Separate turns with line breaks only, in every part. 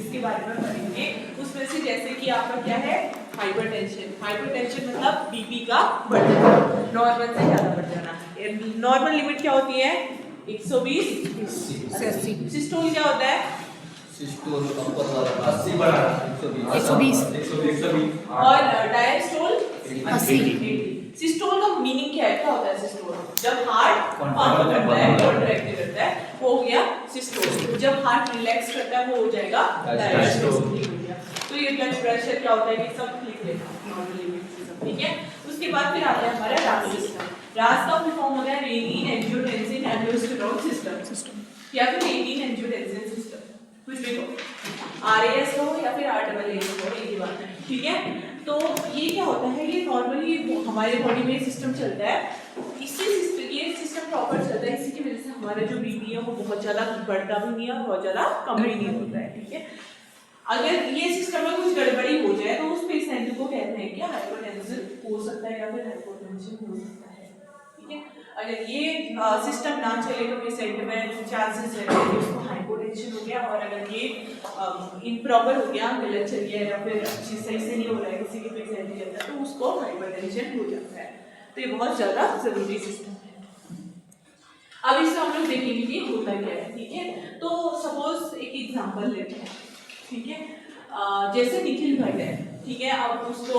इसके बारे में पढ़ेंगे। उसमें से जैसे कि आपका क्या है, हाइपरटेंशन। हाइपरटेंशन मतलब बीपी का बढ़ जाना, नॉर्मल से ज़्यादा बढ़ जाना। नॉर्मल लिमिट क्या होती है? 120 से 80। सिस्टोल क्या होता है?
सिस्टोल ऊपर वाला 80 बढ़ा
120
और डायस्टोल
80।
सिस्टोल का मीनिंग क्या है? क्या होता है सिस्टोल? जब हार्ट पंप करता है, कॉन्ट्रैक्ट करता है, वो हो गया सिस्टोल। जब हार्ट रिलैक्स करता है वो हो जाएगा डायस्टोल। तो ये ब्लड प्रेशर क्या होता है कि सब ठीक है, नॉर्मल लिमिट से सब ठीक है। उसके बाद फिर आता है हमारा रास सिस्टम। रास का फुल फॉर्म होता है रेनिन एंजियोटेंसिन एंजियोस्टेरोन सिस्टम या फिर रेनिन एंजियोटेंसिन सिस्टम, कुछ भी कहो, आरएएस हो या फिर आरएएस हो, एक ही बात है ठीक है। तो ये क्या होता है, ये नॉर्मली हमारे बॉडी में सिस्टम चलता है, ये सिस्टम प्रॉपर चलता है, इसी की वजह से हमारा जो बीपी है वो बहुत ज़्यादा बढ़ता भी नहीं है और बहुत ज़्यादा कम भी नहीं होता है ठीक है। अगर ये सिस्टम में कुछ गड़बड़ी हो जाए तो उस पेशेंट को कहते हैं कि हाइपरटेंशन हो सकता है या फिर हाइपोटेंशन हो सकता है ठीक है। अगर ये सिस्टम ना चले तो पेशेंट में चांसेस रहते हैं कि उसको हाइपोटेंशन हो गया, और अगर ये इम्प्रॉपर हो गया, गलत चल गया या फिर सही से नहीं हो रहा है किसी के पेशेंट के अंदर, तो उसको हाइपरटेंशन हो जाता है। तो ये बहुत ज़्यादा ज़रूरी सिस्टम है। अब इससे हम लोग देखेंगे कि होता क्या है ठीक है। तो सपोज एक एग्जांपल लेते हैं ठीक है। जैसे निखिल भाई है ठीक है, अब उसको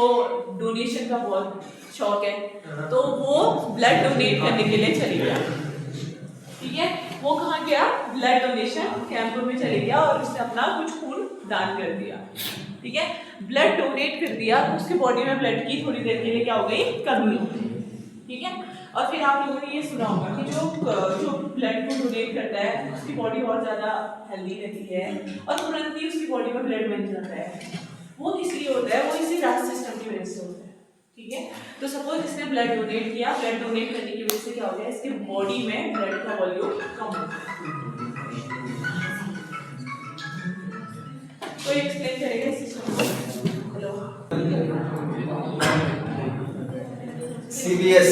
डोनेशन का बहुत शौक है तो वो ब्लड डोनेट करने के लिए चले गया ठीक है। वो कहाँ गया? ब्लड डोनेशन कैंप में चले गया और उसने अपना कुछ खून दान कर दिया ठीक है। ब्लड डोनेट कर दिया तो उसके बॉडी में ब्लड की थोड़ी देर के लिए क्या हो गई? कमी हो गई ठीक है। और फिर आप लोगों ने ये सुना होगा कि जो ब्लड को डोनेट करता है उसकी बॉडी और ज़्यादा हेल्दी रहती है और तुरंत ही उसकी बॉडी में ब्लड बन जाता है। वो किस लिए होता है? वो इसी रास सिस्टम की वजह से होता है ठीक है। तो सपोज इसने ब्लड डोनेट किया, ब्लड डोनेट करने की वजह से क्या हो गया? इसके बॉडी में ब्लड का वॉल्यूम कम हो गया। कोई एक्सप्लेन करेगा इस सिस्टम को? Hello
CVS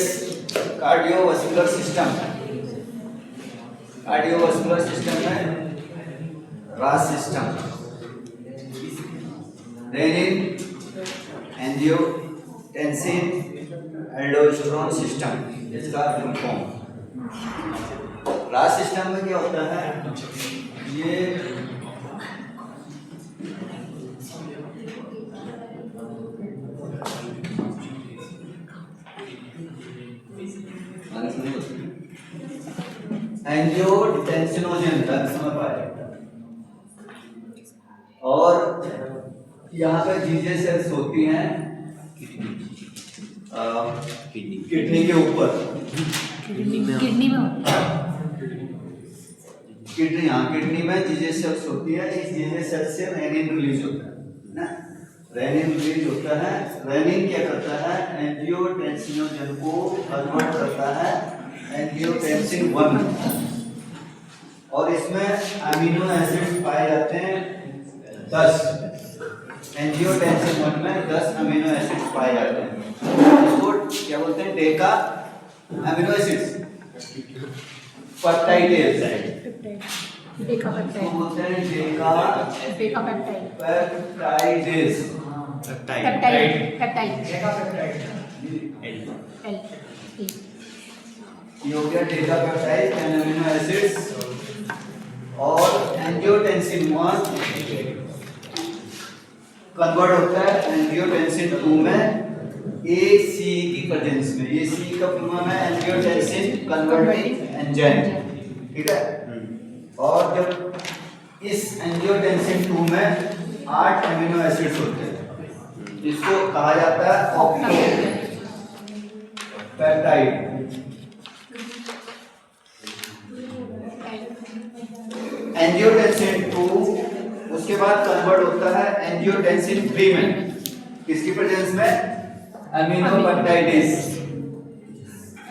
cardiovascular system. Cardiovascular system में रास system, renin angiotensin aldosterone system, इसका फुल फॉर्म। रास सिस्टम में क्या होता है? ये एंजियोटेंसिनोजन तक समझ पाए, और यहाँ पे जीजे सेल्स होती हैं किडनी के ऊपर।
किडनी में
किडनी में जीजे सेल्स होती है। इस जीजे सेल्स से रेनिन रिलीज होता है ना, रेनिन रिलीज होता है। रेनिन क्या करता है? एंजियोटेंसिनोजन को कन्वर्ट करता है एंजियोटेंसिन 1, और इसमें अमीनो एसिड्स पाए जाते हैं 10। एंजियोटेंसिन 1 में 10 अमीनो एसिड्स पाए जाते हैं। इसको क्या बोलते हैं? Deka amino acids, peptidase.
Deka
इसको बोलते हैं डेका
पेप्टाइड।
पेप्टाइडेज। ये हो गया डेका पेप्टाइड, 10 अमीनो एसिड्स। और एंजियोटेंसिन 1 कन्वर्ट होता है एंजियोटेंसिन 2 में ACE की प्रेजेंस में। ACE का फुल फॉर्म है एंजियोटेंसिन कन्वर्टिंग एंजाइम ठीक है। और जब इस एंजियोटेंसिन 2 में 8 अमीनो एसिड्स होते हैं, इसको कहा जाता है ऑक्टेपेप्टाइड। एंजियोटेंसिन 2 उसके बाद कन्वर्ट होता है एंजियोटेंसिन 3 में, किसकी प्रेजेंस में? अमीनोपेप्टाइडेज।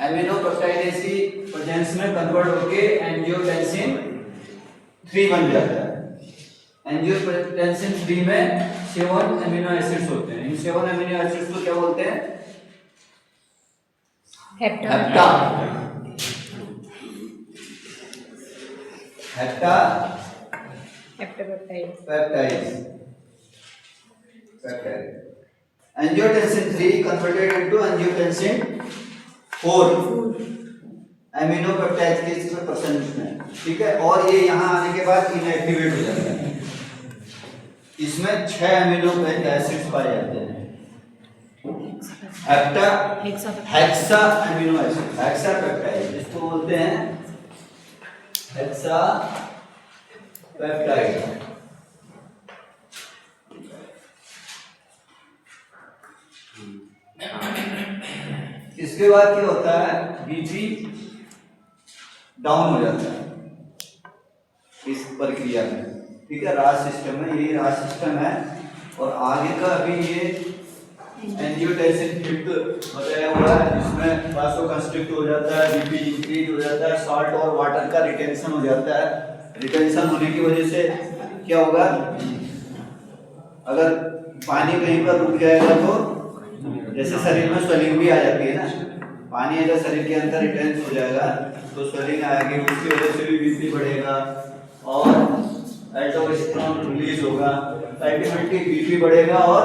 अमीनोपेप्टाइडेज की प्रेजेंस में कन्वर्ट होके एंजियोटेंसिन 3 बन जाता है। एंजियोटेंसिन 3 में 7 अमीनो एसिड्स होते हैं। इन 7 अमीनो एसिड्स को क्या बोलते हैं? Hepta. Hepta Peptides. Angiotensin 3 converted into angiotensin 4 एमिनोपेप्टाइड्स के इसमें परसेंट में, ठीक है। और ये यहाँ आने के बाद इनएक्टिवेट हो जाता है। इसमें 6 एमिनो एसिड्स पाए जाते हैं। Hexa amino acid, hexa peptide जिसको बोलते हैं हेक्सा पेप्टाइड। इसके बाद क्या होता है, बीपी डाउन हो जाता है इस प्रक्रिया में, ठीक है। राज सिस्टम में, यही राज सिस्टम है। और आगे का अभी ये एंजियोटेंसिन 5 बताया हुआ है, जिसमें वासोकंस्ट्रिक्ट हो जाता है, बीपी इंक्रीज हो जाता है, सॉल्ट और वाटर का रिटेंशन हो जाता है। रिटेंशन होने की वजह से क्या होगा, अगर पानी कहीं पर रुक जाएगा तो जैसे शरीर में स्वेलिंग भी आ जाती है ना, पानी अगर शरीर के अंदर रिटेंस हो जाएगा तो स्वेलिंग आएगी, उसकी वजह से भी बीपी बढ़ेगा और एल्डोस्टेरोन रिलीज होगा। अल्टीमेटली बीपी बढ़ेगा और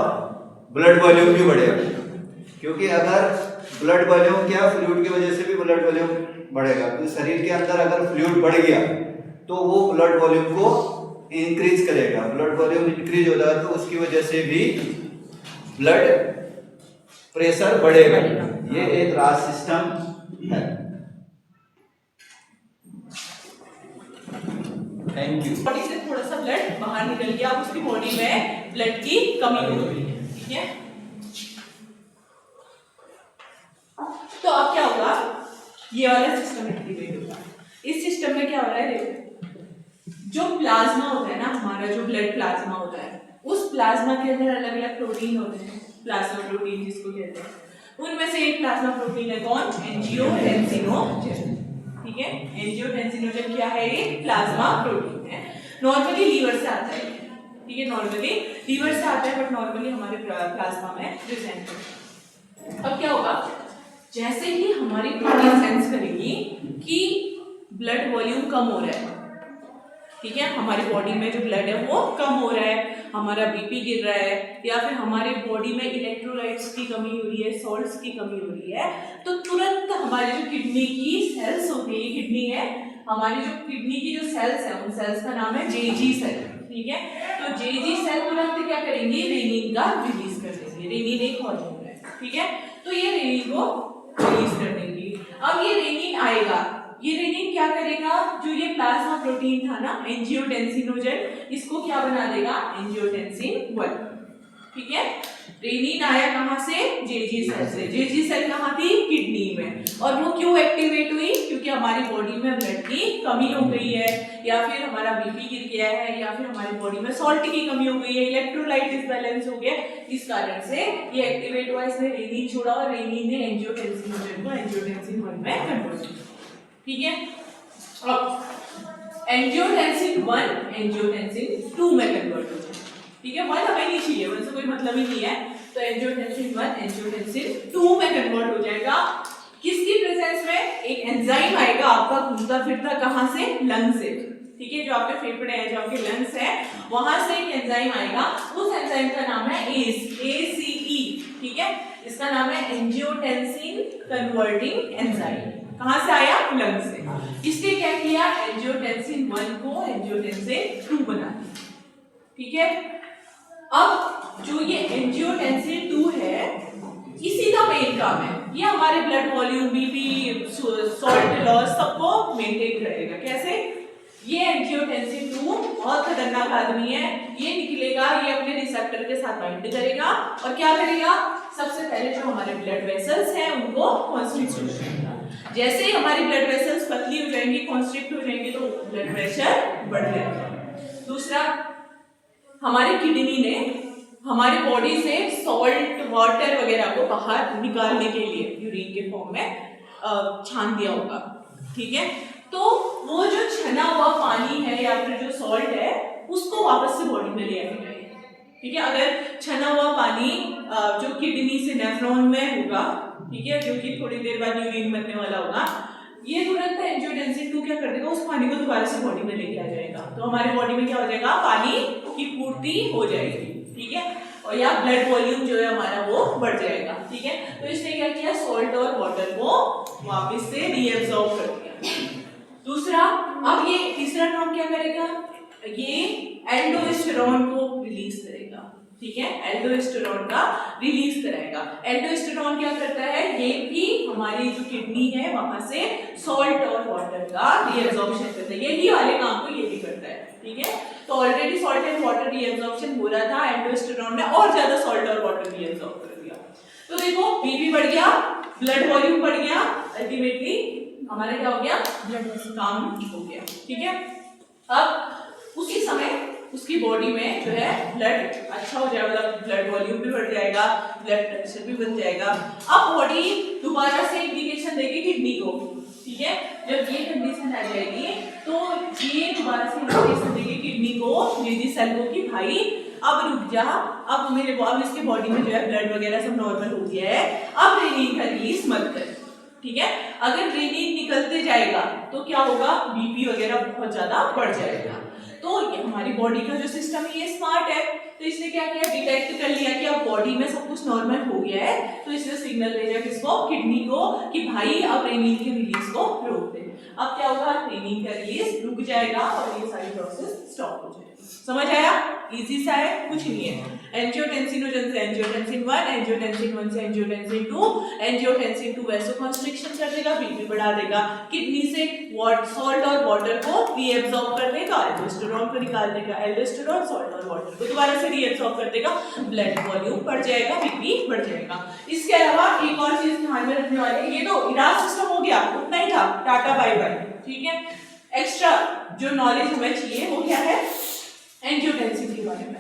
ब्लड वॉल्यूम भी बढ़ेगा, क्योंकि अगर ब्लड वॉल्यूम क्या, फ्लूइड की वजह से भी ब्लड वॉल्यूम बढ़ेगा। तो शरीर के अंदर अगर फ्लूइड बढ़ गया तो वो ब्लड वॉल्यूम को इंक्रीज करेगा। ब्लड वॉल्यूम इंक्रीज होगा तो उसकी वजह से भी ब्लड प्रेशर बढ़ेगा। ये एक राज सिस्टम है। Thank you.
बॉडी से थोड़ा सा ब्लड बाहर निकल गया, अब उसकी बॉडी में ब्लड की कमी हो गई है, ठीक है। तो अब क्या होगा, ये वाला सिस्टम एक्टिवेट होगा। इस सिस्टम में क्या हो रहा है, देखो जो प्लाज्मा होता है ना, हमारा जो ब्लड प्लाज्मा होता है, उस प्लाज्मा के अंदर अलग अलग प्रोटीन होते हैं, प्लाज्मा प्रोटीन जिसको कहते हैं। उनमें से एक प्लाज्मा प्रोटीन है कौन, एंजियोटेंसिनोजन, ठीक है। एंजियोटेंसिनोजन क्या है, ये प्लाज्मा प्रोटीन है। नॉर्मली लीवर से आता है, ठीक है, नॉर्मली लीवर से आता है, बट नॉर्मली हमारे प्लाज्मा में प्रेजेंट है। अब क्या होगा, जैसे ही हमारी बॉडी सेंस करेगी कि ब्लड वॉल्यूम कम हो रहा है, ठीक है, हमारी बॉडी में जो ब्लड है वो कम हो रहा है, हमारा बीपी गिर रहा है, या फिर हमारी बॉडी में इलेक्ट्रोलाइट्स की कमी हो रही है, सॉल्ट्स की कमी हो रही है, तो तुरंत हमारी जो किडनी की सेल्स होती है, किडनी है, हमारी जो किडनी की जो सेल्स है, उन सेल्स का नाम है जेजी सेल, ठीक है। तो जेजी सेल तुरंत क्या करेंगी, रेनिन का रिलीज कर देंगे। रेनिन एक हार्मोन है, ठीक है, तो ये रेनिन को रिलीज कर देंगी। अब ये रेनिन आएगा, ये रेनिन क्या करेगा, जो ये प्लाज्मा प्रोटीन था ना एंजियोटेंसिनोजन, इसको क्या बना देगा, एंजियोटेंसिन 1, ठीक है। रेनिन आया कहाँ से, जेजी सेल से। जेजी सेल कहाँ थी, किडनी में। और वो क्यों एक्टिवेट हुई, क्योंकि हमारी बॉडी में ब्लड की कमी हो गई है, या फिर हमारा बीपी गिर गया है, या फिर हमारी बॉडी में सॉल्ट की कमी हो गई है, इलेक्ट्रोलाइट डिसबैलेंस हो गया, इस कारण से ये एक्टिवेट हुआ। इसने रेनिन छोड़ा और रेनिन ने एंजियोटेंसिनोजन को एंजियोटेंसिन 1 में कन्वर्ट किया, ठीक है। अब एंजियोटेंसिन 1 एंजियोटेंसिन 2 में कन्वर्ट हो जाए, ठीक है। 1 हमें नहीं चाहिए, 1 से कोई मतलब ही नहीं है, तो एंजियोटेंसिन 1 एंजियोटेंसिन 2 में कन्वर्ट हो जाएगा। किसकी प्रेजेंस में, एक एंजाइम आएगा आपका घूमता फिरता, कहां से, लंग से, ठीक है। जो आपके फेफड़े हैं, जो आपके लंग्स हैं, वहां से एक एंजाइम आएगा। उस एंजाइम का नाम है ACE, ठीक है। इसका नाम है एंजियोटेंसिन कन्वर्टिंग एंजाइम। कहां से आया, लंग से। इसने क्या किया, एंजियोटेंसिन 1 को एंजियोटेंसिन 2 बना दिया, ठीक है। अब जो ये एंजियोटेंसिन 2 है, इसी का मेन काम है, ये हमारे blood volume, BP, salt loss सबको मेंटेन करेगा। कैसे, ये एंजियोटेंसिन 2 बहुत खतरनाक आदमी है। ये निकलेगा, ये अपने रिसेप्टर के साथ बाइंड करेगा और क्या करेगा, सबसे पहले जो हमारे ब्लड वेसल्स हैं उनको कॉन्स्ट्रिक्ट करेगा। जैसे ही हमारी ब्लड वेसल्स पतली हो जाएंगी, कॉन्स्ट्रिक्ट हो जाएंगी, तो ब्लड प्रेशर बढ़ जाएगा। दूसरा, हमारी किडनी ने हमारी बॉडी से सॉल्ट, वाटर वगैरह को बाहर निकालने के लिए यूरिन के फॉर्म में छान दिया होगा, ठीक है। तो वो जो छना हुआ पानी है या फिर जो सॉल्ट है, उसको वापस से बॉडी में ले आएगा, ठीक है। अगर छना हुआ पानी जो किडनी से नेफ्रॉन में होगा, ठीक है, जो कि थोड़ी देर बाद यूरिन बनने वाला होगा, ये तुरंत एंजियोटेंसिन 2 क्या कर देगा, उस पानी को दोबारा से बॉडी में लेके आ जाएगा, तो हमारे बॉडी में क्या हो जाएगा, पानी की पूर्ति हो जाएगी, ठीक है, और या ब्लड वॉल्यूम जो है हमारा वो बढ़ जाएगा, ठीक है। तो इसने क्या किया, सॉल्ट और वाटर को वापस से रीएब्सॉर्ब कर दिया। दूसरा, अब ये तीसरा न्यूरॉन क्या करेगा, ये एल्डोस्टेरोन को रिलीज करेगा, ठीक है, एल्डोस्टेरोन का रिलीज कराएगा। एल्डोस्टेरोन क्या करता है, ये भी हमारी जो किडनी है वहां से सॉल्ट और वाटर का रीएब्सॉर्प्शन करता है, यही वाले काम को ये भी करता है, ठीक है। तो already salt and water reabsorption हो रहा था, एल्डोस्टेरोन ने और ज्यादा सॉल्ट और वाटर रीएब्सॉर्ब कर दिया। तो देखो बीपी बढ़ गया, ब्लड वॉल्यूम बढ़ गया, अल्टीमेटली हमारा क्या हो गया,
ब्लड
काम हो गया, ठीक है। अब उसी समय उसकी बॉडी में जो है ब्लड अच्छा हो जाएगा, ब्लड वॉल्यूम भी बढ़ जाएगा, ब्लड प्रेशर भी बढ़ जाएगा। अब बॉडी दोबारा से इंडिकेशन देगी किडनी को, ठीक है, जब ये कंडीशन आ जाएगी तो ये दोबारा से इंडिकेशन देगी किडनी को, किडनी सेल को, कि भाई अब रुक जा, अब मेरे अब इसके बॉडी में जो है ब्लड वगैरह सब नॉर्मल हो गया है, अब रेनिन का रिलीज मत कर, ठीक है। अगर रेनिन निकलते जाएगा तो क्या होगा, बीपी वगैरह बहुत ज्यादा बढ़ जाएगा। तो हमारी बॉडी का जो सिस्टम है ये स्मार्ट है, तो इसने क्या किया, डिटेक्ट कर लिया कि अब बॉडी में सब कुछ नॉर्मल हो गया है, तो इसने सिग्नल भेजा किसको, किडनी को, कि भाई अब रेनिन के रिलीज को रोक दे। अब क्या होगा, रेनिन का रिलीज रुक जाएगा और ये सारी प्रोसेस स्टॉप हो जाएगी। समझ आया, इजी सा है, कुछ नहीं है। एंजियोटेंसिनोजन से एंजियोटेंसिन 1, एंजियोटेंसिन 1 से एंजियोटेंसिन 2, एंजियोटेंसिन 2 वैसोकंस्ट्रिक्शन कर देगा, बीपी बढ़ा देगा, किडनी से सॉल्ट और वाटर को रीएब्सॉर्ब कर देगा, एल्डोस्टेरोन को निकाल देगा, एल्डोस्टेरोन सॉल्ट और वाटर को दोबारा से रीएब्सॉर्ब कर देगा, ब्लड वॉल्यूम बढ़ जाएगा, बीपी बढ़ जाएगा। इसके अलावा एक और चीज ध्यान में रखने वाली है, ये तो इलाज सिस्टम हो गया, उतना ही था, टाटा बाय बाय, ठीक है। एक्स्ट्रा जो नॉलेज हमें चाहिए वो क्या है, एंजियोटेंसिन के बारे में।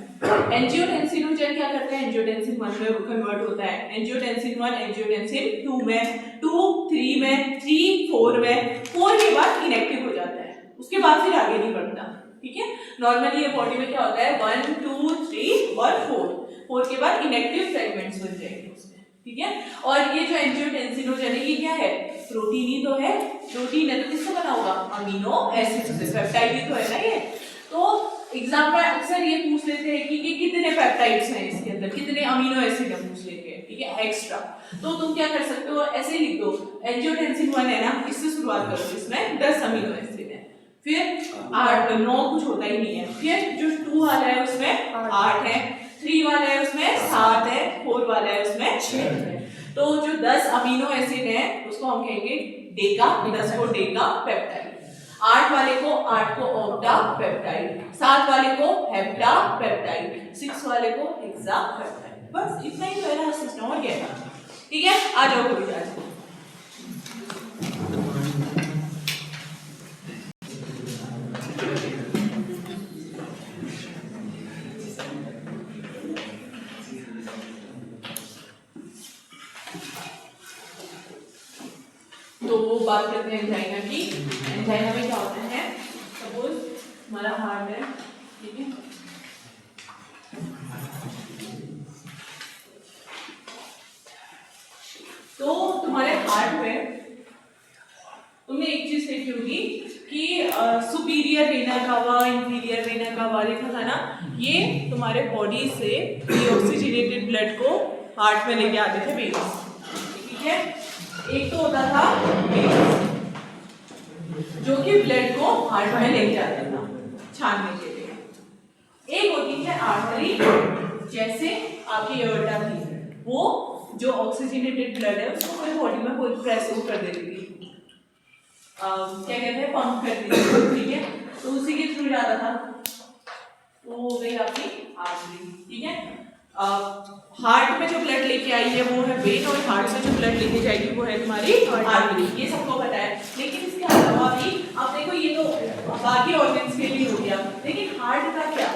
एंजियोटेंसिनोजन क्या करता है, एंजियोटेंसिन 1 में कन्वर्ट होता है, एंजियोटेंसिन 1 एंजियोटेंसिन 2 में, 2 3 में, 3 4 में, 4 के बाद इनएक्टिव हो जाता है, उसके बाद फिर आगे नहीं बढ़ता, ठीक है। नॉर्मली ये बॉडी में क्या होता है, 1 2 3 और 4 के बाद इनएक्टिव फ्रेगमेंट्स बन जाएंगे उसमें, ठीक है। और ये जो एंजियोटेंसिनोजन है ये क्या है, प्रोटीन ही तो है, प्रोटीन है तो किससे बना होगा, अमीनो एसिड से, पेप्टाइड ही तो है ना ये। तो एग्जाम में अक्सर ये पूछ लेते हैं कि कितने पेप्टाइड्स हैं इसके अंदर, कितने अमीनो एसिड है, पूछ लेते हैं, ठीक है, एक्स्ट्रा। तो तुम क्या कर सकते हो, ऐसे लिख दो, एंजियोटेंसिन 1 है ना, इससे शुरुआत करो, इसमें 10 अमीनो एसिड है, फिर 8 9 कुछ होता ही नहीं है, फिर जो 2 वाला है उसमें 8 है, 3 वाला है उसमें 7 है, 4 वाला है उसमें 6 है। तो जो 10 अमीनो एसिड है उसको हम कहेंगे डेका, 10 को डेका पेप्टाइड, 8 वाले को ऑक्टा पेप्टाइड, 7 वाले को हेप्टा पेप्टाइड, 6 वाले को हेक्सा पेप्टाइड। बस इतना ही तो है ना सिस्टम, और क्या है, ठीक है। आ जाओ कोई आज तो वो बात करते हैं एंजाइना की। एंजाइना में क्या होता है, सपोज हमारा हार्ट है, ठीक है, तो तुम्हारे हार्ट में तुमने एक चीज देखी होगी कि superior vena cava, inferior vena cava देखा था ना, ये तुम्हारे बॉडी से ऑक्सीजनेटेड ब्लड को हार्ट में लेके आते थे वेन्स, ठीक है। एक तो होता था वेन्स जो कि ब्लड को हार्ट में लेके जाता था छानने के लिए, एक होती है आर्टरी, जैसे आपकी एओर्टा थी, वो जो ऑक्सीजनेटेड ब्लड है उसको पूरी बॉडी में कोई प्रेस कर देती थी, क्या कहते हैं, पंप कर देती थी, ठीक है। तो उसी के थ्रू जाता था, वो हो गई आपकी आर्टरी, ठीक है। हार्ट में जो ब्लड लेके आई है वो है वेन, और हार्ट से जो ब्लड लेके जाएगी वो है तुम्हारी आर्टरी, ये सबको पता है। लेकिन इसके अलावा भी अब देखो, ये तो बाकी ऑर्गन्स के लिए हो गया, लेकिन हार्ट का क्या,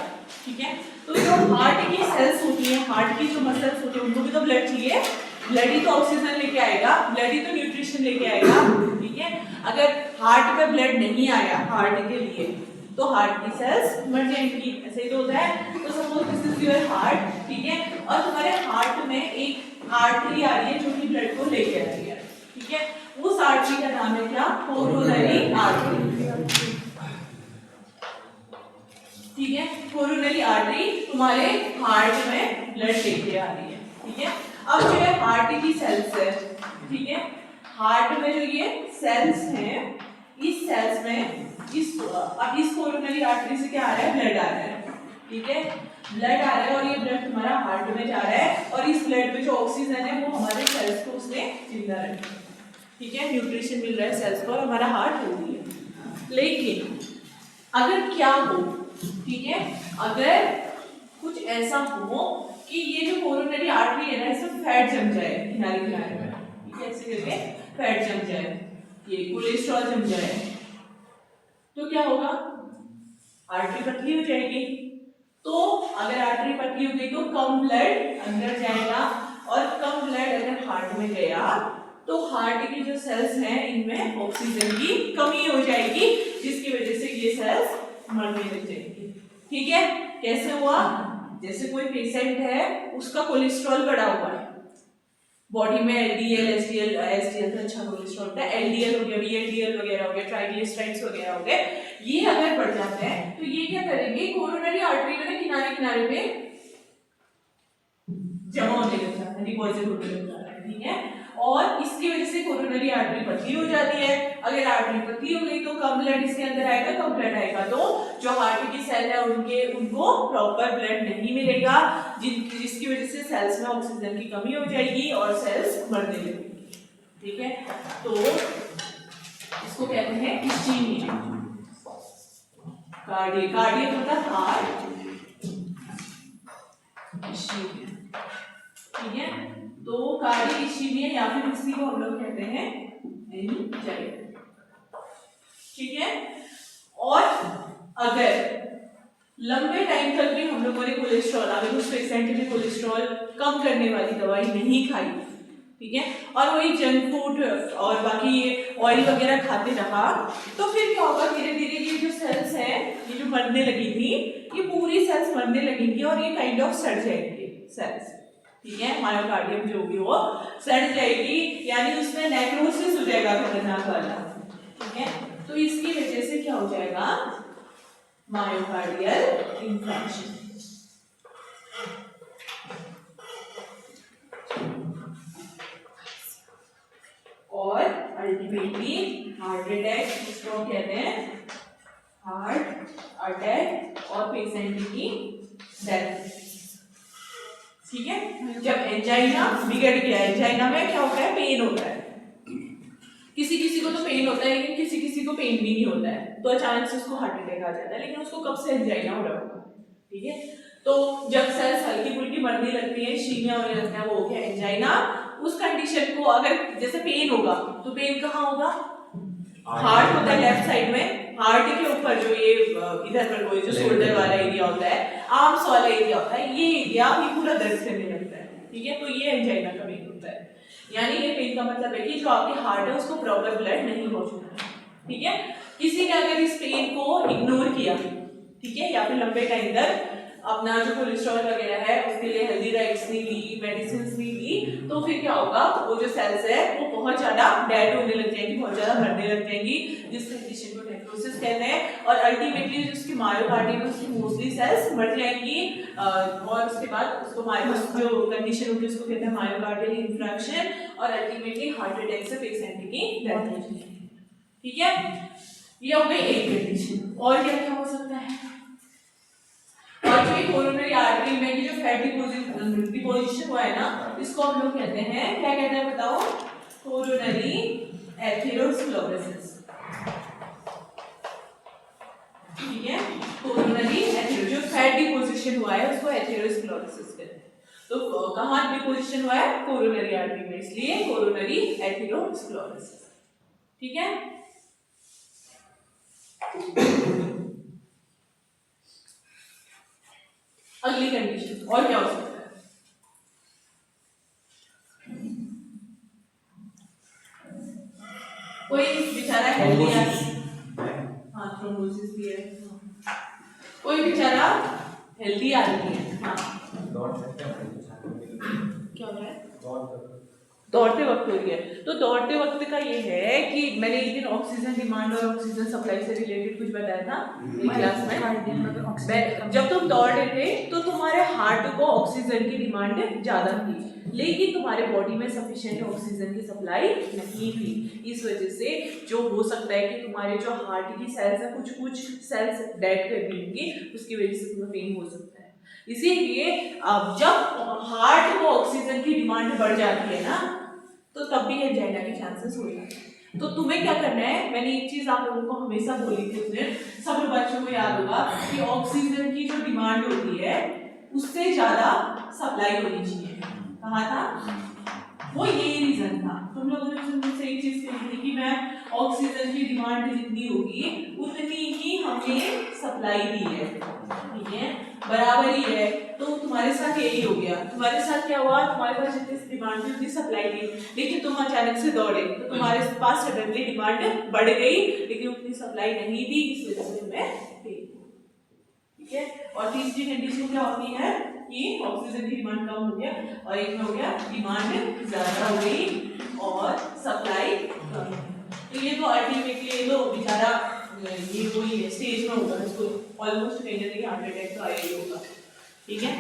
ठीक है। तो जो हार्ट की सेल्स होती है, हार्ट की जो मसल्स होती है, उनको भी तो ब्लड चाहिए, ब्लड ही तो ऑक्सीजन लेके आएगा, ब्लड ही तो न्यूट्रिशन लेके आएगा, ठीक है। अगर हार्ट में ब्लड नहीं आया हार्ट के लिए तो हार्ट की सेल्स मर जाएंगी, ऐसे ही तो होता है। तो suppose this is your heart, ठीक है, और तुम्हारे हार्ट में एक आर्टरी आ रही है जो कि ब्लड को लेके आ रही है, ठीक है। उस आर्टरी का नाम है क्या? Coronary artery. ठीक है, कोरोनरी आर्टरी तुम्हारे हार्ट में ब्लड लेके आ रही है। ठीक है, अब जो है हार्ट की सेल्स है, ठीक है, हार्ट में जो ये सेल्स हैं, इस सेल्स में इस कोरोनरी आर्टरी से क्या आ रहा है? ब्लड आ रहा है। ठीक है, ब्लड आ रहा है और ये ब्लड तुम्हारा हार्ट में जा रहा है और इस ब्लड में जो ऑक्सीजन है वो हमारे सेल्स को उसने जिंदा रखा है। ठीक है, न्यूट्रिशन मिल रहा है सेल्स को और हमारा हार्ट हेल्दी है। लेकिन अगर क्या हो, ठीक है, अगर कुछ ऐसा हो कि ये जो कोरोनरी आर्टरी है ना, इसमें फैट जम जाए किनारे किनारे में, ठीक है, ऐसे करके फैट जम जाए, ये कोलेस्ट्रॉल जम जाए, तो क्या होगा? आर्टरी पतली हो जाएगी। तो अगर आर्टरी पतली हो गई तो कम ब्लड अंदर जाएगा और कम ब्लड अगर हार्ट में गया तो हार्ट की जो सेल्स हैं इनमें ऑक्सीजन की कमी हो जाएगी, जिसकी वजह से ये सेल्स मरने लग जाएंगी। ठीक है, कैसे हुआ? जैसे कोई पेशेंट है, उसका कोलेस्ट्रॉल बढ़ा हुआ है, बॉडी में एलडीएल एसडीएल तो अच्छा कोलेस्ट्रॉल होता है, एलडीएल हो गया, वीएलडीएल वगैरह हो गया, ट्राइग्लिसराइड्स वगैरह हो गए, ये अगर बढ़ जाते हैं तो ये क्या करेंगे? कोरोनरी आर्टरी में किनारे किनारे पे जमा होने लग जाता है, डिपॉजिट होने लग जाता है। ठीक है, और इसकी वजह से कोरोनरी आर्टरी पतली हो जाती है। अगर आर्टरी पतली हो गई तो कम ब्लड इसके अंदर आएगा, कम ब्लड आएगा तो जो हार्ट की सेल है उनको प्रॉपर ब्लड नहीं मिलेगा, जिसकी वजह से सेल्स में ऑक्सीजन की कमी हो जाएगी और सेल्स मरने लगेंगी। ठीक है, तो इसको कहते हैं इस्चीमिया। कार्डियक मतलब हार्ट, इस्चीमिया। ठीक है, तो कार्डियक इस्चीमिया या फिर इसी को हम लोग कहते हैं एंजाइना। ठीक है, और अगर लंबे टाइम तक भी हम लोगों ने कोलेस्ट्रॉल, अगर उस पेशेंट ने कोलेस्ट्रॉल कम करने वाली दवाई नहीं खाई, ठीक है, और वही जंक फूड और बाकी ये ऑयल वगैरह खाते रहा, तो फिर क्या होगा? धीरे धीरे ये जो सेल्स हैं, ये जो मरने लगी थी, ये पूरी सेल्स मरने लगेंगी और ये काइंड ऑफ सड़ जाएंगे सेल्स। ठीक है, मायोकार्डियम जो भी हो सड़ जाएगी, यानी उसमें नेक्रोसिस हो जाएगा खतरनाक वाला। ठीक है, तो इसकी वजह से क्या हो जाएगा? Myocardial infection. और अल्टीमेटली हार्ट अटैक, इसको कहते हैं हार्ट अटैक और पेशेंट की डेथ। ठीक है, जब एंजाइना बिगड़ गया, एंजाइना में क्या होता है? पेन होता है, किसी किसी को तो पेन होता है लेकिन किसी किसी को पेन भी नहीं होता है, तो अचानक से उसको हार्ट अटैक आ जाता है, लेकिन उसको कब से एंजाइना हो रहा होगा। ठीक है, तो जब सेल्स हल्की फुल्की मरने लगती है, इस्चीमिया होने लगता है, वो हो गया एंजाइना। उस कंडीशन को अगर जैसे पेन होगा तो पेन कहाँ होगा? हार्ट होता है लेफ्ट साइड में, हार्ट के ऊपर जो ये इधर पर कोई जो शोल्डर वाला एरिया होता है, आर्म्स वाला एरिया होता है, ये एरिया भी पूरा दर्द करने लगता है। ठीक है, तो ये एंजाइना का पेन होता है। यानी ये पेन का मतलब है कि जो आपके हार्ट है उसको प्रॉपर ब्लड नहीं पहुंचना है। ठीक है, किसी ने अगर इस पेन को इग्नोर किया, ठीक है, या फिर लंबे टाइम तक अपना जो कोलेस्ट्रॉल वगैरह है उसके लिए हेल्दी डाइट्स नहीं ली, मेडिसिन नहीं ली, तो फिर क्या होगा? वो जो सेल्स है वो बहुत ज्यादा डेड होने लग जाएंगी, बहुत ज्यादा मरने लग जाएंगी, जिस कंडीशन को नेक्रोसिस कहते हैं। और अल्टीमेटली उसकी मायोकार्डियम में उसकी मोस्टली सेल्स मर जाएंगी और उसके बाद उसको जो कंडीशन होगी उसको कहते हैं मायोकार्डियल इंफ्रैक्शन और अल्टीमेटली हार्ट अटैक से पेशेंट की डेथ हो जाएगी। ठीक है, ये हो गई एक कंडीशन। और क्या क्या हो सकता है? और जो कोरोनरी आर्टरी में जो फैट डिपोजिशन हुआ है ना, इसको हम लोग कहते हैं, क्या कहते हैं बताओ? Coronary atherosclerosis. ठीक है, कोरोनरी एथेरो जो फैट डिपोजिशन हुआ है उसको एथेरोस्क्लेरोसिस कहते हैं। तो कहाँ डिपोजिशन हुआ है? कोरोनरी आर्टरी में, इसलिए कोरोनरी एथेरोस्क्लेरोसिस। ठीक है, अगली कंडीशन और क्या हो सकता है? कोई बेचारा हेल्दी है, हाँ थ्रोम्बोसिस भी है, कोई बेचारा हेल्दी आदमी है, हाँ क्या हो रहा है? दौड़ते वक्त हो रही है। तो दौड़ते वक्त का ये है कि मैंने एक दिन ऑक्सीजन डिमांड और ऑक्सीजन सप्लाई से रिलेटेड कुछ बताया था क्लास में। जब तुम दौड़ रहे थे तो तुम्हारे हार्ट को ऑक्सीजन की डिमांड ज्यादा थी, लेकिन तुम्हारे बॉडी में सफिशिएंट ऑक्सीजन की सप्लाई नहीं थी। इस वजह से जो हो सकता है कि तुम्हारे जो हार्ट की सेल्स है कुछ सेल्स डेड कर दी होंगी, उसकी वजह से तुम्हें पेन हो सकता है। इसीलिए अब जब हार्ट को ऑक्सीजन की डिमांड बढ़ जाती है ना, तो तब भी एंजाइना के चांसेस हो जाते हैं। तो तुम्हें क्या करना है, मैंने एक चीज आप लोगों को हमेशा बोली थी, उसने सब बच्चों को याद होगा कि ऑक्सीजन की जो डिमांड होती है उससे ज्यादा सप्लाई होनी चाहिए। कहा था वो यही रीजन था। तुम लोगों ने मुझसे एक चीज कही थी कि मैं ऑक्सीजन की डिमांड जितनी होगी उतनी ही हमें सप्लाई दी है, ठीक है, बराबर ही है। तो तुम्हारे साथ यही हो गया। तुम्हारे साथ क्या हुआ, तुम्हारे पास जितनी डिमांड थी उतनी सप्लाई थी, लेकिन तुम अचानक से दौड़े तो तुम्हारे पास सडनली डिमांड बढ़ गई, लेकिन उतनी सप्लाई नहीं थी, इस वजह से तुम्हें, ठीक है। और तीसरी कंडीशन क्या होती है कि ऑक्सीजन की डिमांड कम हो गया और एक में हो गया डिमांड ज्यादा हो गई और सप्लाई कम। तो ये तो अल्टीमेटली ये तो बेचारा ये वही है, स्टेज में होगा, इसको ऑलमोस्ट कहीं ना कहीं हार्ट अटैक तो आया ही होगा, ठीक है,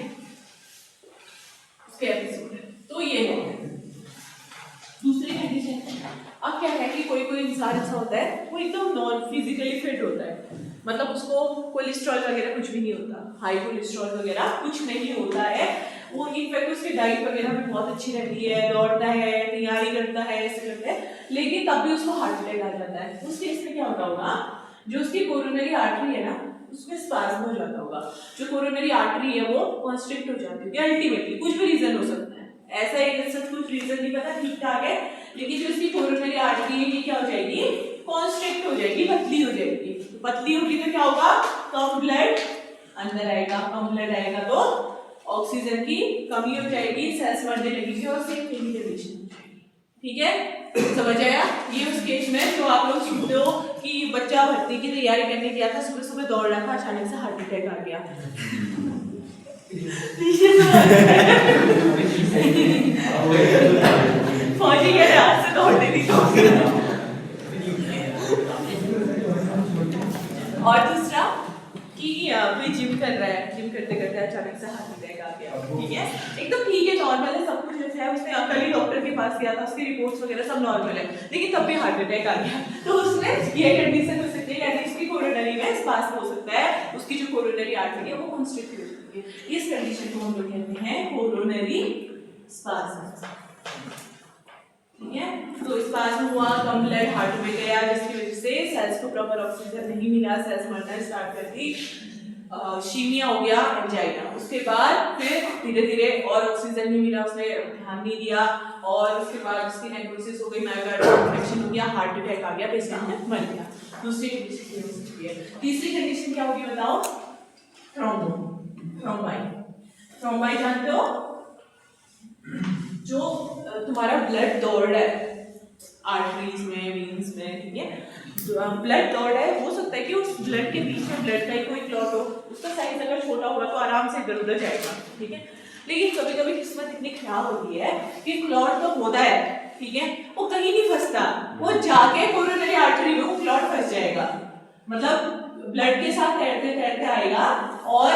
उसके एपिसोड है। तो ये है दूसरी कंडीशन। अब क्या है कि कोई इंसान ऐसा होता है वो एकदम नॉन फिजिकली फिट होता है, मतलब उसको कोलेस्ट्रॉल वगैरह कुछ भी नहीं होता, हाई कोलेस्ट्रॉल वगैरह कुछ नहीं होता है, वो इनफैक्ट उसकी डाइट वगैरह भी बहुत अच्छी रहती है, दौड़ता है, तैयारी करता है, ऐसे करता है, लेकिन तब भी उसको हार्ट अटैक आ जाता है। उस केस में क्या होता होगा, जो उसकी कोरोनरी आर्टरी है ना उसमें स्पाज्म हो जाता होगा, जो कोरोनरी आर्टरी है वो कॉन्स्ट्रिक्ट हो जाती है। अल्टीमेटली कुछ भी रीजन हो सकता है, ऐसा एक सच कुछ रीजन नहीं पता, ठीक ठाक है, लेकिन जो उसकी कोरोनरी आर्टरी है ये क्या हो जाएगी, कॉन्स्ट्रिक्ट हो जाएगी, पतली हो जाएगी। पतली होगी तो क्या होगा, कम ब्लड अंदर आएगा, कम ब्लड आएगा तो ऑक्सीजन की कमी हो जाएगी, सेल्स मरने लगेगी और सेम कंडीशन हो जाएगी, ठीक है, समझ आया। ये उस केस में जो आप लोग सुनते हो कि बच्चा भर्ती की तैयारी करने गया था, सुबह सुबह दौड़ रहा था, अचानक से हार्ट अटैक आ गया। फौजी के हाथ से दौड़ने दी। और दूसरा कि कोई जिम कर रहा है, जिम करते करते अचानक से हार्ट अटैक आ गया, ठीक है, एकदम ठीक है, नॉर्मल है, सब कुछ जैसे है, उसने कल ही डॉक्टर के पास गया था, उसकी रिपोर्ट्स वगैरह सब नॉर्मल है, लेकिन तब भी हार्ट अटैक आ गया। तो उसमें ये कंडीशन हो सकती है, यानी उसकी कोरोनरी में स्पाज्म हो सकता है, उसकी जो कोरोनरी आर्टरी है वो कॉन्स्ट्रिक्ट हो सकती है। इस कंडीशन को हम लोग कहते हैं कोरोनरी स्पाज्म, ठीक है। तो स्पाज्म हुआ, कम ब्लड हार्ट में गया, जिसकी वजह से सेल्स को प्रॉपर ऑक्सीजन नहीं मिला, सेल्स मरना स्टार्ट कर दी, शीमिया हो गया, एंजाइना। उसके बाद फिर धीरे धीरे और ऑक्सीजन नहीं मिला, उसने ध्यान नहीं दिया, और उसके बाद उसकी नेक्रोसिस हो गई, मायोकार्डियल इन्फेक्शन हो गया, हार्ट अटैक आ गया, पेशेंट मर गया। दूसरी कंडीशन हो सकती है। तीसरी कंडीशन क्या होगी बताओ, थ्रोम्बाई जानते हो, जो तुम्हारा ब्लड दौड़ रहा है आर्टरीज में, वेन्स में, ठीक है, ब्लड दौड़ रहा है, हो सकता है कि उस ब्लड के बीच में ब्लड का ही कोई क्लॉट हो, उसका साइज अगर छोटा होगा तो आराम से इधर उधर जाएगा, ठीक है, लेकिन कभी कभी किस्मत इतनी खराब होती है कि क्लॉट तो होता है, ठीक है, वो कहीं नहीं फंसता, वो जाके कोरोनरी आर्टरी में वो क्लॉट फंस जाएगा, मतलब ब्लड के साथ तैरते तैरते आएगा और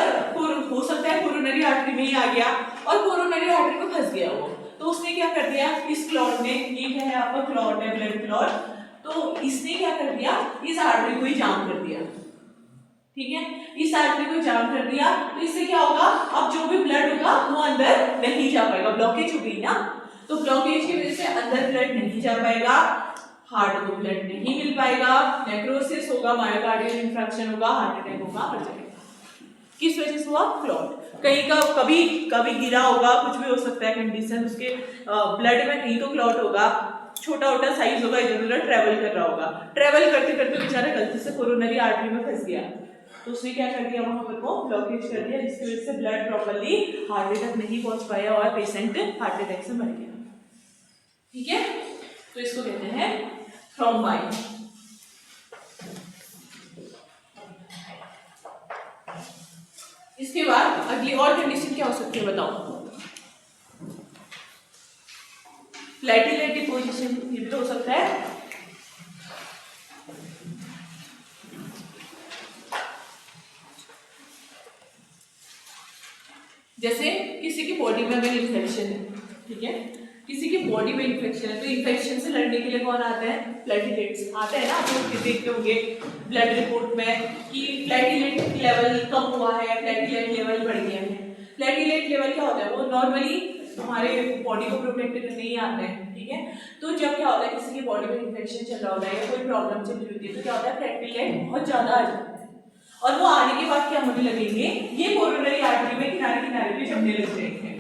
हो सकता है कोरोनरी आर्टरी में ही आ गया और कोरोनरी आर्टरी में फंस गया वो। तो उसने क्या कर दिया, इस क्लॉट ने, ये क्या है आपका क्लॉट है, ब्लड क्लॉट, तो इसने क्या कर दिया, इस आर्टरी को ही जाम कर दिया, ठीक है, इस आर्टरी को जाम कर दिया, तो इससे क्या होगा, अब जो भी ब्लड होगा वो अंदर नहीं जा पाएगा, ब्लॉकेज हो गई ना, तो ब्लॉकेज की वजह से अंदर ब्लड नहीं जा पाएगा, हार्ट को ब्लड नहीं मिल पाएगा, नेक्रोसिस होगा, मायोकार्डियल इन्फेक्शन होगा, हार्ट अटैक होगा, हर जगह। किस वजह से हुआ, क्लॉट, कहीं का कभी गिरा होगा, कुछ भी हो सकता है कंडीशन, उसके ब्लड में कहीं तो क्लॉट होगा, छोटा छोटा साइज होगा, इधर उधर ट्रेवल कर रहा होगा, ट्रेवल करते करते बेचारा गलती से कोरोनरी आर्टरी में फंस गया, तो उसने क्या कर दिया, वहां पर वो ब्लॉकेज कर दिया, जिसकी वजह से ब्लड प्रॉपर्ली हार्ट तक नहीं पहुंच पाया और पेशेंट हार्ट अटैक से मर गया, ठीक है। तो इसको कहते हैं थ्रोम्बाई। इसके बाद अगली और कंडीशन क्या हो सकती है बताओ, प्लेटिलेट डिपोजिशन ये भी हो सकता है। जैसे किसी की बॉडी में अगर इन्फेक्शन है, ठीक है, किसी की बॉडी में इन्फेक्शन है, तो इन्फेक्शन से लड़ने के लिए कौन आते हैं? प्लेटिलेट्स आते हैं ना। आप लोग देखते होंगे ब्लड रिपोर्ट में कि प्लेटिलेट लेवल कम हुआ है, प्लेटिलेट लेवल बढ़ गया है। प्लेटिलेट लेवल क्या होता है? वो नॉर्मली हमारे बॉडी को प्रोटेक्ट करने ही आते हैं, ठीक है। तो जब क्या होता है, किसी की बॉडी में इन्फेक्शन चल रहा होता है या कोई प्रॉब्लम चल रही होती है, तो क्या होता है, प्लेटिलेट बहुत ज्यादा आ जाता है और वो आने के बाद क्या होने लगेंगे, ये कोरोनरी आर्टरी में किनारे किनारे पे जमने लग जाएंगे,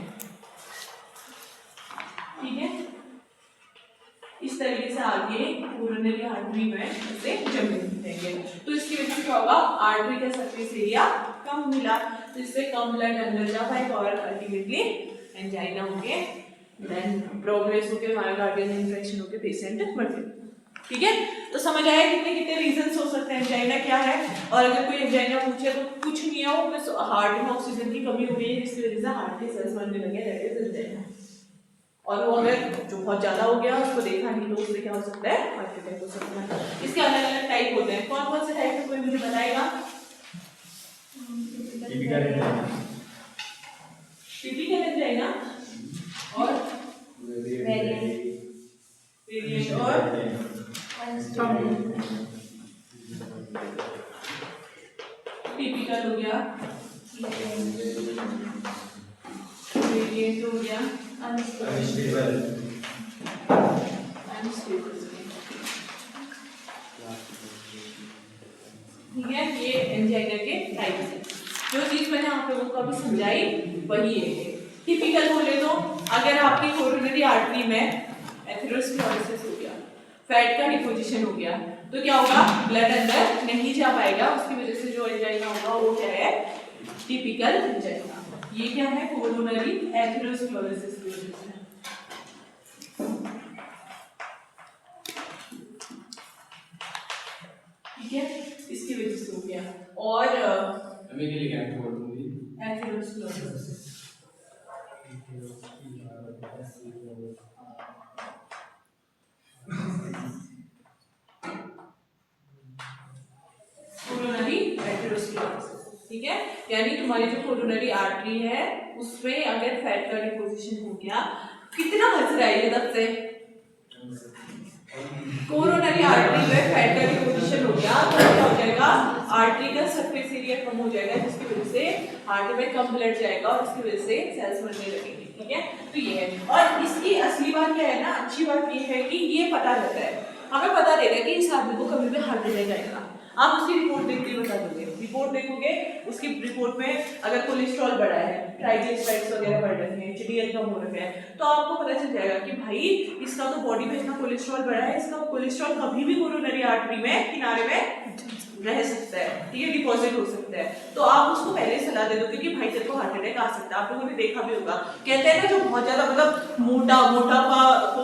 ठीक है। इस तरीके से आगे कोरोनरी आर्टरी में ऐसे जमने लगेंगे। तो इसकी वजह से क्या होगा, आर्टरी का सरफेस एरिया कम मिला, तो इससे कम ब्लड अंदर जा पाएगा और अल्टीमेटली एंजाइना होके देन प्रोग्रेस होके मायोकार्डियल इन्फेक्शन होके पेशेंट मर जाएगा, ठीक है। तो समझ आया कितने कितने रीजंस हो सकते हैं एंजाइना क्या है। और अगर कोई एंजाइना पूछे तो कुछ नहीं है, वो बस हार्ट में ऑक्सीजन की कमी हो गई है जिसकी वजह से हार्ट के सेल्स मरने लगे, दैट इज एंजाइना। और वो अगर जो बहुत ज्यादा हो गया उसको देखा नहीं तो उससे क्या हो सकता है, हार्ट अटैक हो सकता है। इसके अलग अलग टाइप होते हैं, कौन कौन से टाइप है कोई मुझे बताएगा? टिपिकल एंजाइना और वेरिएंट और टिपिकल हो गया, वेरिएंट हो गया, अनस्टेबल। ठीक है, ये एंजाइना के टाइप्स हैं। जो चीज मैंने आप लोगों को अभी समझाई वही है। टिपिकल बोले तो अगर आपकी कोरोनरी आर्टरी में एथेरोस्क्लेरोसिस हो गया, फैट का डिपोजिशन हो गया, तो क्या होगा, ब्लड अंदर नहीं जा पाएगा, उसकी वजह से जो एंजाइना होगा वो क्या है, टिपिकल एंजाइना। ये क्या है, कोरोनरी एथेरोस्क्लेरोसिस की वजह से। ठीक है, इसकी वजह से हो गया। और एथेरोस्क्लेरोसिस कोरोनरी एथेरोस्क्लेरोसिस, ठीक है। यानी तुम्हारी जो कोरोनरी आर्टरी है उसमें अगर फैट का डिपोजिशन हो गया, कितना हंस रहा है ये तब से, कोरोनरी आर्टरी में फैट का डिपोजिशन हो गया तो क्या हो जाएगा, आर्टरी का सरफेस एरिया कम हो जाएगा जिसकी वजह से हार्ट में कम ब्लड जाएगा और इसकी वजह से सेल्स मरने लगेंगे, ठीक है। तो ये है, और इसकी असली बात क्या है ना, अच्छी बात ये है कि ये पता रहता है, हमें पता रहेगा कि इस आदमी को कभी भी हार्ट अटैक आएगा। आप उसकी रिपोर्ट देखते ही बता दोगे, रिपोर्ट देखोगे उसकी रिपोर्ट में अगर कोलेस्ट्रॉल बढ़ा है, ट्राइग्लिसराइड्स वगैरह बढ़ रहे हैं, एचडीएल कम हो रखा है, तो आपको पता चल जाएगा कि भाई इसका तो बॉडी में इतना कोलेस्ट्रॉल बढ़ा है, इसका कोलेस्ट्रॉल कभी भी कोरोनरी आर्टरी में किनारे में रह सकता है, ठीक है, डिपॉजिट हो सकता है। तो आप उसको पहले सलाह दे दो क्योंकि भाई तेरे को हार्ट अटैक आ सकता है। आप लोगों ने देखा भी होगा, कहते हैं ना जो बहुत ज्यादा मतलब मोटापा को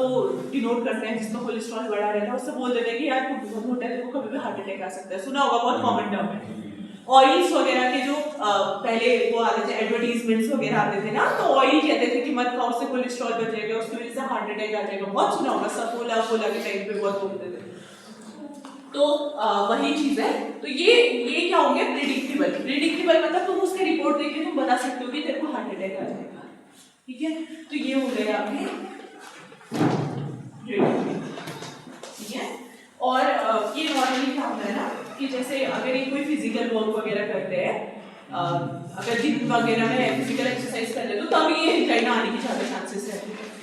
डिनोट करते हैं, जिसका कोलेस्ट्रॉल बढ़ा रहता है, उससे बोल देते हैं कि यार तू बहुत मोटा है, तेरे को कभी भी हार्ट अटैक आ सकता है। सुना होगा, बहुत कॉमन टर्म है। ऑयल्स वगैरह के जो पहले वो आते थे एडवर्टीजमेंट्स वगैरह आते थे ना, तो ऑयल कहते थे कि मत खाओ, उससे कोलेस्ट्रॉल बढ़ जाएगा, उसकी वजह से हार्ट अटैक आ जाएगा। बहुत सुना होगा, सफोला के टाइम पे बहुत बोलते थे। तो वही चीज है। तो ये क्या हो गया, प्रिडिक्टेबल मतलब तुम उसके रिपोर्ट देख के तुम बता सकते हो कि तेरे को हार्ट अटैक आ जाएगा, ठीक है। तो ये हो गया आपके ठीक है। और ये नॉर्मली क्या होता है ना कि जैसे अगर ये कोई फिजिकल वर्क वगैरह करते हैं, अगर जिम वगैरह में फिजिकल एक्सरसाइज कर ले तो तब ये एंजाइना आने के ज्यादा चांसेस रहते हैं।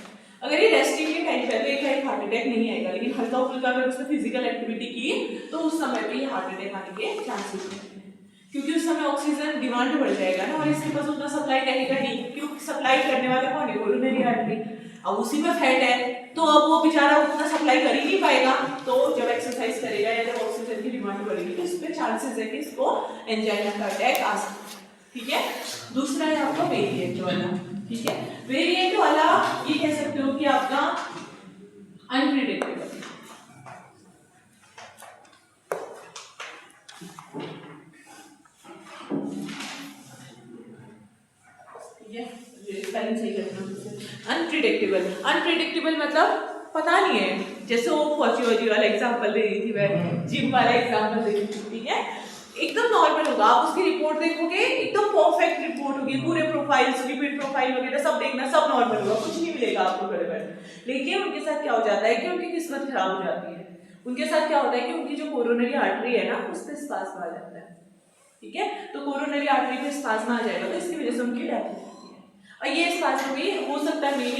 अगर ये रेस्टिंग के टाइम पे तो एक हार्ट अटैक नहीं आएगा, लेकिन हल्का फुल्का अगर उसने फिजिकल एक्टिविटी की तो उस समय पे ये हार्ट अटैक आने के चांसेस रहते हैं, क्योंकि उस समय ऑक्सीजन डिमांड बढ़ जाएगा ना, और इसके पास उतना सप्लाई रहेगा नहीं, क्योंकि सप्लाई करने वाला कौन है, कोरोनरी आर्टरी। अब उसी में फैट है तो अब वो बेचारा उतना सप्लाई कर ही नहीं पाएगा, तो जब एक्सरसाइज करेगा या जब ऑक्सीजन की डिमांड बढ़ेगी तो इसमें चांसेस है कि इसको एंजाइना का अटैक आ सकता है, ठीक है। दूसरा है आपका वेरिएंट वाला, ठीक है। वेरिएंट वाला ये कह सकते हो कि आपका अनप्रिडिक्टेबल, ठीक है, स्पेलिंग सही करना। अनप्रिडिक्टेबल, अनप्रिडिक्टेबल मतलब पता नहीं है, जैसे वो फौजी वाला एग्जांपल दे रही थी मैं, जिम वाला एग्जांपल दे रही थी, ठीक है, एकदम नॉर्मल होगा, आप उसकी रिपोर्ट देखोगे एकदम परफेक्ट रिपोर्ट होगी, पूरे प्रोफाइल्स, लिपिड प्रोफाइल वगैरह सब देखना, सब नॉर्मल होगा, कुछ नहीं मिलेगा आपको गड़बड़। लेकिन उनके साथ क्या हो जाता है कि उनकी किस्मत खराब हो जाती है। उनके साथ क्या होता है कि उनकी जो कोरोनरी आर्टरी है ना, उस पे स्पाज्म आ जाता है, ठीक है, तो कोरोनरी आर्टरी पे स्पाज्म आ जाएगा, तो इसकी वजह से उनकी डेथ हो जाती है। और ये स्पाज्म भी हो सकता है मेन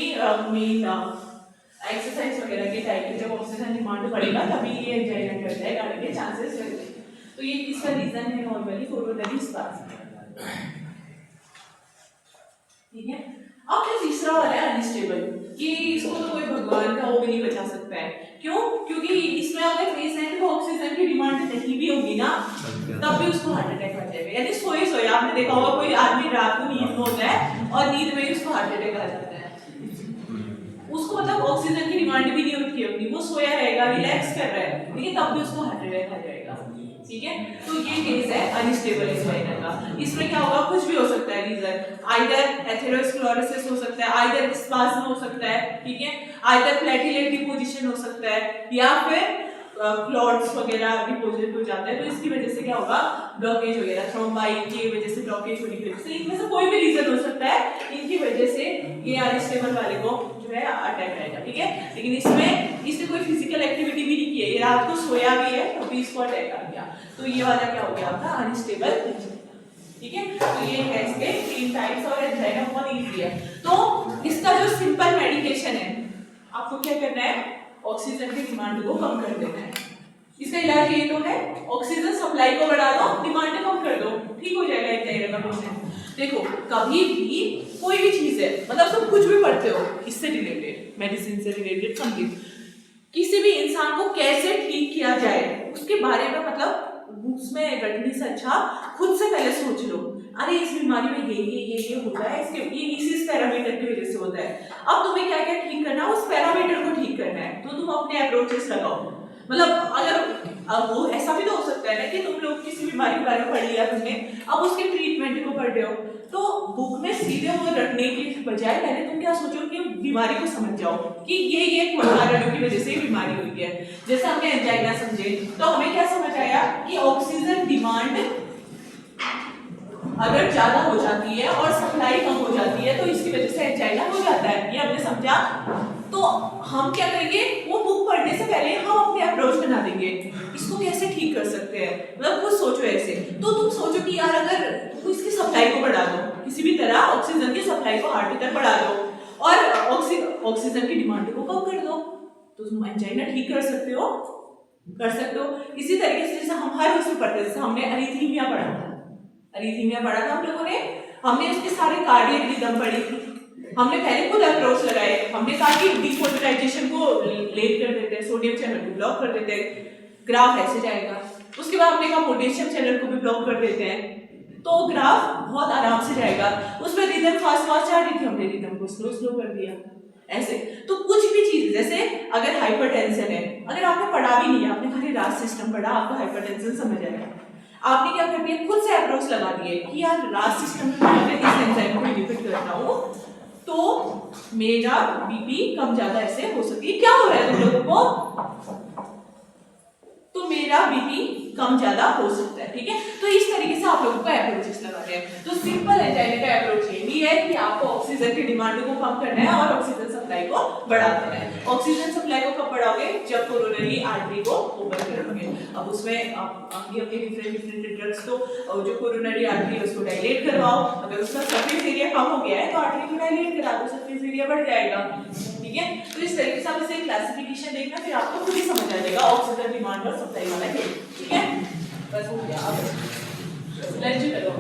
एक्सरसाइज वगैरह के टाइप के, जब ऑक्सीजन डिमांड बढ़ेगा तभी ये एंजाइना करता है, गाने के चांसेस रहते हैं। तो ये किसका रीजन है? नॉर्मली कोरोनरी स्पाज्म, ठीक है। अब जो तीसरा वाला है अनस्टेबल, ये इसको तो कोई भगवान का वो भी नहीं बचा सकता है। क्यों? क्योंकि इसमें अगर पेशेंट को ऑक्सीजन की डिमांड नहीं भी होगी ना, तब भी उसको हार्ट अटैक आ जाएगा। यानी सोए आपने देखा होगा कोई आदमी रात को नींद में होता है और नींद में ही उसको हार्ट अटैक आ जाता है, उसको मतलब ऑक्सीजन की डिमांड भी नहीं होती अपनी, वो सोया रहेगा, रिलैक्स कर रहा है, लेकिन तब भी उसको हार्ट अटैक आ जाएगा, ठीक है। तो ये केस है अनस्टेबल एंजाइना का। इसमें क्या होगा? कुछ भी हो सकता है रीजन, आइदर एथेरोस्क्लेरोसिस हो सकता है, आइदर स्पाज्म हो सकता है, ठीक है, आइदर प्लेटलेट डिपोजिशन हो सकता है, या फिर क्लॉट्स वगैरह डिपोजिट हो जाता है। तो इसकी वजह से क्या होगा? ब्लॉकेज वगैरह, थ्रोम्बाई की वजह से ब्लॉकेज होने की वजह से, इनमें से कोई भी रीजन हो सकता है, इनकी वजह से ये अनस्टेबल वाले को जो है अटैक आएगा, ठीक है। लेकिन इसने कोई फिजिकल एक्टिविटी भी नहीं की है, ये रात को सोया भी है तो भी इसको अटैक आ गया, तो ये वाला क्या हो गया आपका? अनस्टेबल, ठीक है। तो ये है इसके 3 टाइप्स और एंजाइना बहुत इजी है। तो इसका जो सिंपल मेडिकेशन है, आपको क्या करना है? ऑक्सीजन की डिमांड को कम कर देना है। इसका इलाज ये तो है, ऑक्सीजन सप्लाई को बढ़ा दो, डिमांड कम कर दो, ठीक हो जाएगा एंजाइना का पेशेंट। देखो कभी भी कोई भी चीज है, मतलब तुम कुछ भी पढ़ते हो इससे रिलेटेड, मेडिसिन से रिलेटेड, समथिंग, किसी भी इंसान को कैसे ठीक किया जाए उसके बारे में मतलब बुक्स में रटने से अच्छा खुद से पहले सोच लो, अरे इस बीमारी में ये होता है, इसके ये इस पैरामीटर की वजह से होता है। अब तुम्हें क्या क्या ठीक करना है, उस पैरामीटर को ठीक करना है, तो तुम अपने अप्रोचेस लगाओ। मतलब अगर वो ऐसा भी तो हो सकता है ना कि तुम लोग किसी बीमारी के बारे में पढ़ लिया तुमने, अब उसके ट्रीटमेंट को पढ़ रहे हो, तो बुक में सीधे वो रटने की बजाय पहले तुम क्या सोचो कि बीमारी को समझ जाओ कि ये कारणों की वजह से बीमारी हुई है। जैसे हमने एंजाइना समझे तो हमें क्या समझ आया कि ऑक्सीजन डिमांड अगर ज्यादा हो जाती है और सप्लाई कम हो जाती है तो इसकी वजह से एंजाइना हो जाता है, ये हमने समझा। तो हम क्या करेंगे, वो बुक पढ़ने से पहले हम अपने अप्रोच बना देंगे, इसको कैसे ठीक कर सकते हैं, मतलब कुछ सोचो ऐसे। तो तुम सोचो कि यार अगर तुम इसकी सप्लाई को बढ़ा दो, किसी भी तरह ऑक्सीजन की सप्लाई को हार्ट तक बढ़ा दो और ऑक्सीजन की डिमांड को कम कर दो, तो तुम एंजाइना ठीक कर सकते हो, इसी तरीके से जैसे हम हर उसमें पढ़ते, जैसे हमने अरिथीमिया पढ़ा था हम लोगों ने, हमने उसके सारे कार्डियक रिदम पढ़ी थी, हमने पहले खुद अप्रोच लगाए, हमने कहा कि डिपोलराइजेशन को लेट कर देते हैं, सोडियम चैनल को ब्लॉक कर देते हैं, ग्राफ ऐसे जाएगा। उसके बाद हमने कहा पोटेशियम चैनल को भी ब्लॉक कर देते हैं, तो ग्राफ बहुत आराम से जाएगा। उसमें रिदम फास्ट जा रही थी, हमने रिदम को स्लो कर दिया ऐसे। तो कुछ भी चीज, जैसे अगर हाइपरटेंशन है, अगर आपने पढ़ा भी नहीं है, आपने खाली रास सिस्टम पढ़ा, आपको हाइपरटेंशन समझ आएगा, आपने क्या कर दिया, खुद से अप्रोच लगा दिए कि यार रास सिस्टम में अगर इस एंजाइम को इनहिबिट करता हूं तो मेरा बीपी कम ज्यादा ऐसे हो सकती है। क्या हो रहा है तुम लोगों को? तो मेरा बीपी कम ज्यादा हो सकता है, ठीक है। तो इस तरीके से आप लोगों को अप्रोचेस लगाते हैं। तो सिंपल एंजाइना का अप्रोच ये भी है कि आपको ऑक्सीजन की डिमांड को कम करना है और ऑक्सीजन सप्लाई को बढ़ा देना है। ऑक्सीजन सप्लाई को कब बढ़ाओगे? जब कोरोनरी आर्टरी को ओपन करोगे। अब उसमें अपनी डिफरेंट ड्रग्स, तो जो कोरोनरी आर्टरी है उसको डायलेट करवाओ, अगर उसका सरफेस एरिया कम हो गया है तो आर्टरी को डायलेट करा दो, सरफेस एरिया बढ़ जाएगा, ठीक है। तो इस तरीके से आप इसे क्लासिफिकेशन देखना, फिर आपको खुद ही समझ आ जाएगा ऑक्सीजन डिमांड और सप्लाई वाला है, ठीक है। बस हो गया, अब लंच करो।